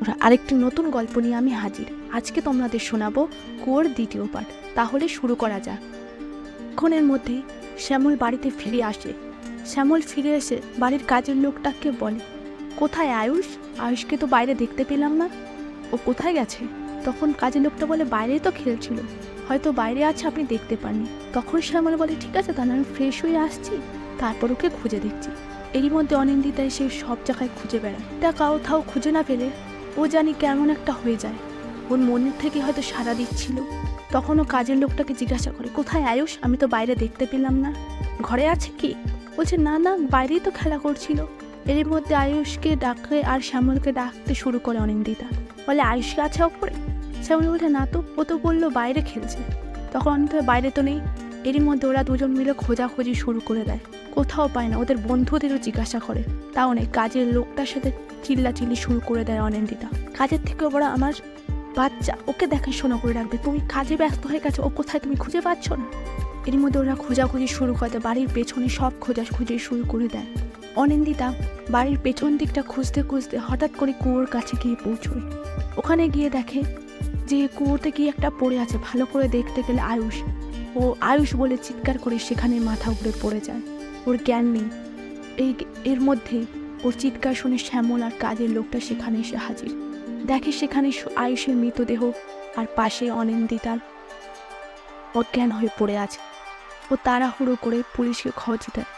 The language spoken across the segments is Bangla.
বন্ধুরা, আরেকটি নতুন গল্প নিয়ে আমি হাজির। আজকে তোমাদের শোনাবো কুয়োর দ্বিতীয় পার্ট। তাহলে শুরু করা যাক। ক্ষণের মধ্যেই শ্যামল বাড়িতে ফিরে আসে। শ্যামল ফিরে এসে বাড়ির কাজের লোকটাকে বলে, কোথায় আয়ুষ? আয়ুষকে তো বাইরে দেখতে পেলাম না, ও কোথায় গেছে? তখন কাজের লোকটা বলে, বাইরেই তো খেলছিল, হয়তো বাইরে আছে, আপনি দেখতে পাননি। তখন শ্যামল বলে, ঠিক আছে, তাহলে আমি ফ্রেশ হয়ে আসছি, তারপর ওকে খুঁজে দেখছি। এরই মধ্যে অনিন্দিতা এসে সব জায়গায় খুঁজে বেড়ায়। তা কোথাও খুঁজে না পেলে ও জানি কেমন একটা হয়ে যায়, ওর মনের থেকে হয়তো সাড়া দিচ্ছিল। তখন ও কাজের লোকটাকে জিজ্ঞাসা করে, কোথায় আয়ুষ? আমি তো বাইরে দেখতে পেলাম না, ঘরে আছে কি? বলছে, না না, বাইরেই তো খেলা করছিল। এর মধ্যে আয়ুষকে ডাকে আর শ্যামলকে ডাকতে শুরু করে অনিন্দিতা। বলে, আয়ুষকে আছে ওপরে? শ্যামল বলে, না তো, ও তো বললো বাইরে খেলছে। তখন অনিন্দিতা, বাইরে তো নেই। এরই মধ্যে ওরা দুজন মিলে খোঁজাখুঁজি শুরু করে দেয়, কোথাও পায় না। ওদের বন্ধুদেরও জিজ্ঞাসা করে, তাও নেই। কাজের লোকটার সাথে চিল্লাচিল্লি শুরু করে দেয় অনিন্দিতা। কাজের থেকে ওরা আমার বাচ্চা, ওকে দেখাশোনা করে রাখবে, তুমি কাজে ব্যস্ত হয়ে গেছো, ও কোথায় তুমি খুঁজে পাচ্ছ না? এর মধ্যে ওরা খোঁজাখুঁজি শুরু করে দেয়, বাড়ির পেছনে সব খোঁজাখুঁজি শুরু করে দেয়। অনিন্দিতা বাড়ির পেছন দিকটা খুঁজতে খুঁজতে হঠাৎ করে কুয়োর কাছে গিয়ে পৌঁছয়। ওখানে গিয়ে দেখে যে কুয়োতে কি একটা পড়ে আছে। ভালো করে দেখতে গেলে আয়ুষ। ও আয়ুষ বলে চিৎকার করে সেখানে মাথা উপরে পড়ে যায়, ওর জ্ঞান নেই। এর মধ্যে ওর চিৎকার শুনে শ্যামল আর কাজের লোকটা সেখানে এসে হাজির। দেখে সেখানে আয়ুষের মৃতদেহ আর পাশে অনিন্দিতার অজ্ঞান হয়ে পড়ে আছে। ও তাড়াহুড়ো করে পুলিশকে খবর দেয়।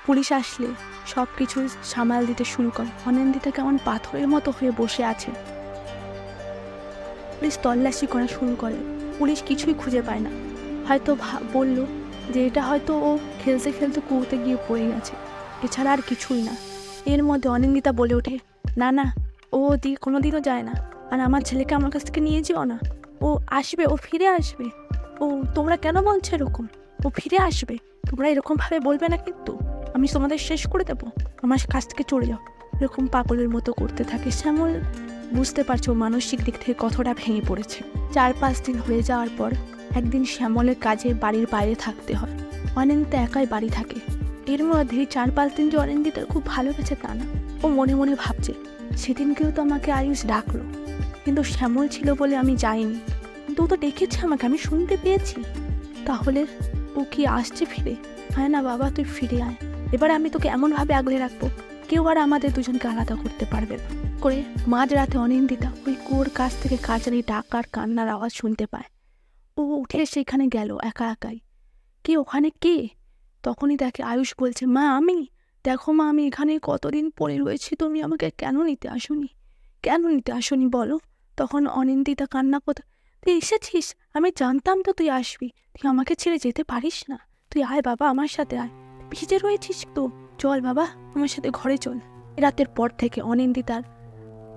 পুলিশ আসলে সব কিছু সামাল দিতে শুরু করে। অনিন্দিতা কেমন পাথরের মতো হয়ে বসে আছে। পুলিশ তল্লাশি করা শুরু করে, পুলিশ কিছুই খুঁজে পায় না। হয়তো বলল যে এটা হয়তো ও খেলতে খেলতে কুয়োতে গিয়ে পড়ে গেছে, এছাড়া আর কিছুই না। এর মধ্যে অনিন্দিতা বলে ওঠে, না না, ও কোনোদিনও যায় না, আর আমার ছেলেকে আমার কাছ থেকে নিয়ে যেও না। ও আসবে, ও ফিরে আসবে। ও তোমরা কেন বলছো এরকম? ও ফিরে আসবে, তোমরা এরকমভাবে বলবে না, কিন্তু আমি তোমাদের শেষ করে দেবো, আমার কাছ থেকে চলে যাও। এরকম পাগলের মতো করতে থাকে। শ্যামল বুঝতে পারছো মানসিক দিক থেকে কতটা ভেঙে পড়েছে। 4-5 দিন হয়ে যাওয়ার পর একদিন শ্যামলের কাজে বাড়ির বাইরে থাকতে হয়। অনিন্দিতা একাই বাড়ি থাকে। এর মধ্যে 4-5 দিন যে অনিন্দিতার খুব ভালো গেছে তা না। ও মনে মনে ভাবছে, সেদিনকেও তো আমাকে আয়ুষ ডাকলো, কিন্তু শ্যামল ছিল বলে আমি যাইনি। কিন্তু ও তো ডেকেছে আমাকে, আমি শুনতে পেয়েছি। তাহলে ও কি আসছে ফিরে? হয় না বাবা, তুই ফিরে আয়, এবার আমি তোকে এমনভাবে আগলে রাখবো, কেউ আর আমাদের দুজনকে আলাদা করতে পারবে না। করে মাঝরাতে অনিন্দিতা ওই কুয়োর কাছ থেকে কাচারি ডাক আর কান্নার আওয়াজ শুনতে পায়। ও উঠে সেখানে গেল একা একাই। কে ওখানে, কে? তখনই তাকে আয়ুষ বলছে, মা আমি, দেখো মা, আমি এখানে কতদিন পড়ে রয়েছি, তুমি আমাকে কেন নিতে আসোনি? কেন নিতে আসোনি বলো? তখন অনিন্দিতা কান্না করতে, তুই এসেছিস, আমি জানতাম তো তুই আসবি, তুই আমাকে ছেড়ে যেতে পারিস না, তুই আয় বাবা, আমার সাথে আয়, ভিজে রয়েছিস তো, চল বাবা আমার সাথে ঘরে চল। রাতের পর থেকে অনিন্দিতার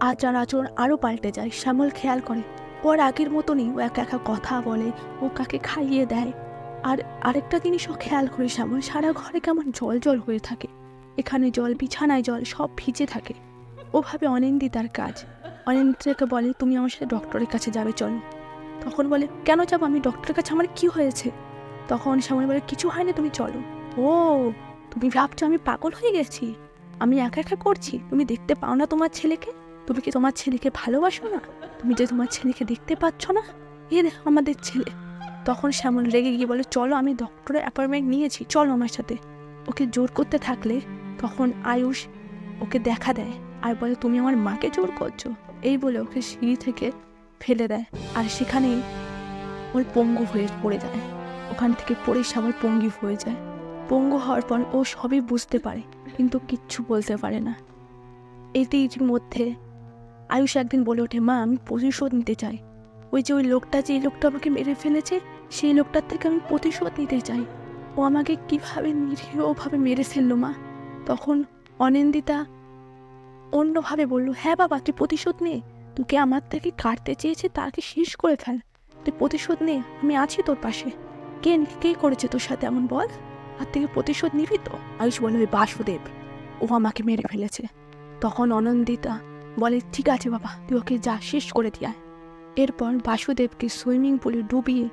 আচার আচরণ আরও পাল্টে যায়। শ্যামল খেয়াল করে ওর আগের মতনই, ও একা একা কথা বলে, ও কাকে খাইয়ে দেয়। আর আরেকটা জিনিসও খেয়াল করে শ্যামল, সারা ঘরে কেমন জল জল হয়ে থাকে, এখানে জল, বিছানায় জল, সব ভিজে থাকে। ওভাবে অনিন্দিতার কাজ। অনিন্দিতাকে বলে, তুমি আমার সাথে ডক্টরের কাছে যাবে, চলো। তখন বলে, কেন যাবো আমি ডক্টরের কাছে, আমার কি হয়েছে? তখন শ্যামল বলে, কিছু হয়নি, তুমি চলো। ও, তুমি ভাবছো আমি পাগল হয়ে গেছি, আমি একা একা করছি, তুমি দেখতে পাও না তোমার ছেলেকে? তুমি কি তোমার ছেলেকে ভালোবাসো না? তুমি যে তোমার ছেলেকে দেখতে পাচ্ছ না, এ দেখো আমাদের ছেলে। তখন শ্যামল রেগে গিয়ে বলে, চলো, আমি ডক্টরের অ্যাপয়েন্টমেন্ট নিয়েছি, চলো আমার সাথে। ওকে জোর করতে থাকলে তখন আয়ুষ ওকে দেখা দেয় আর বলে, তুমি আমার মাকে জোর করছো, এই বলে ওকে সিঁড়ি থেকে ফেলে দেয়। আর সেখানেই ওর পঙ্গু হয়ে পড়ে যায়। ওখান থেকে পড়ে শ্যামল পঙ্গু হয়ে যায়। পঙ্গু হওয়ার পর ও সবই বুঝতে পারে, কিন্তু কিচ্ছু বলতে পারে না। এটির মধ্যে আয়ুষ একদিন বলে ওঠে, মা আমি প্রতিশোধ নিতে চাই, ওই যে ওই লোকটা, যে লোকটা আমাকে মেরে ফেলেছে, সেই লোকটার থেকে আমি প্রতিশোধ নিতে চাই। ও আমাকে কিভাবে নিরীহভাবে মেরে ফেললো মা। তখন অনিন্দিতা অন্যভাবে বলল, হ্যাঁ বাবা, তুই প্রতিশোধ নে, তোকে আমার থেকে কাটতে চেয়েছে, তাকে শেষ করে ফেল, তুই প্রতিশোধ নে, আমি আছি তোর পাশে। কে কে করেছে তোর সাথে এমন, বল, আর থেকে প্রতিশোধ নিবি তো? আয়ুষ বলে, ওই বাসুদেব, ও আমাকে মেরে ফেলেছে। তখন অনিন্দিতা বলে, ঠিক আছে বাবা, তুই ওকে যা, শেষ করে দিয়ে আয়। এরপর বাসুদেবকে সুইমিং পুলে ডুবিয়ে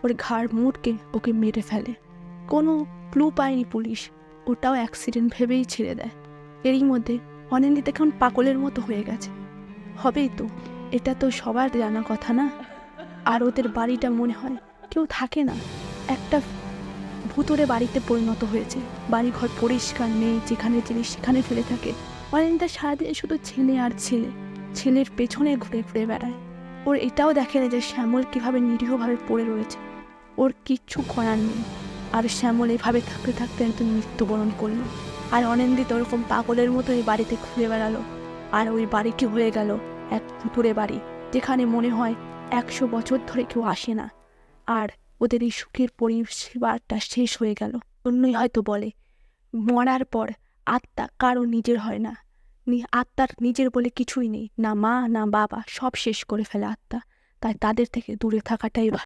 ওর ঘাড় মুড়কে ওকে মেরে ফেলে। কোনো ক্লু পায়নি পুলিশ, ওটাও অ্যাক্সিডেন্ট ভেবেই ছেড়ে দেয়। এরই মধ্যে অনিন্দিতা কেমন পাগলের মতো হয়ে গেছে। হবেই তো, এটা তো সবার জানা কথা না। আর ওদের বাড়িটা মনে হয় কেউ থাকে না, একটা ভুতুড়ে বাড়িতে পরিণত হয়েছে। বাড়িঘর পরিষ্কার নেই, যেখানে জিনিস সেখানে ফেলে থাকে। অনিন্দিতা সারাদিন শুধু ছেলে আর ছেলে, ছেলের পেছনে ঘুরে ঘুরে বেড়ায়। ওর এটাও দেখে না যে শ্যামল কীভাবে নিরীহভাবে পড়ে রয়েছে, ওর কিচ্ছু করার নেই। আর শ্যামল এভাবে থাকতে থাকতে একদিন মৃত্যুবরণ করলো। আর অনিন্দিতা ওরকম পাগলের মতো এই বাড়িতে ঘুরে বেড়ালো। আর ওই বাড়িটি হয়ে গেল এক ভুতুড়ে বাড়ি, যেখানে মনে হয় 100 বছর ধরে কেউ আসে না। আর ওদের এই সুখের পরিষেবাটা শেষ হয়ে গেল। অন্যই হয়তো বলে মরার পর আত্মা কারো নিজের হয় না, আত্মার নিজের বলে কিছুই নেই, না মা না বাবা, সব শেষ করে ফেলে আত্মা। তাই তাদের থেকে দূরে থাকাটাই ভালো।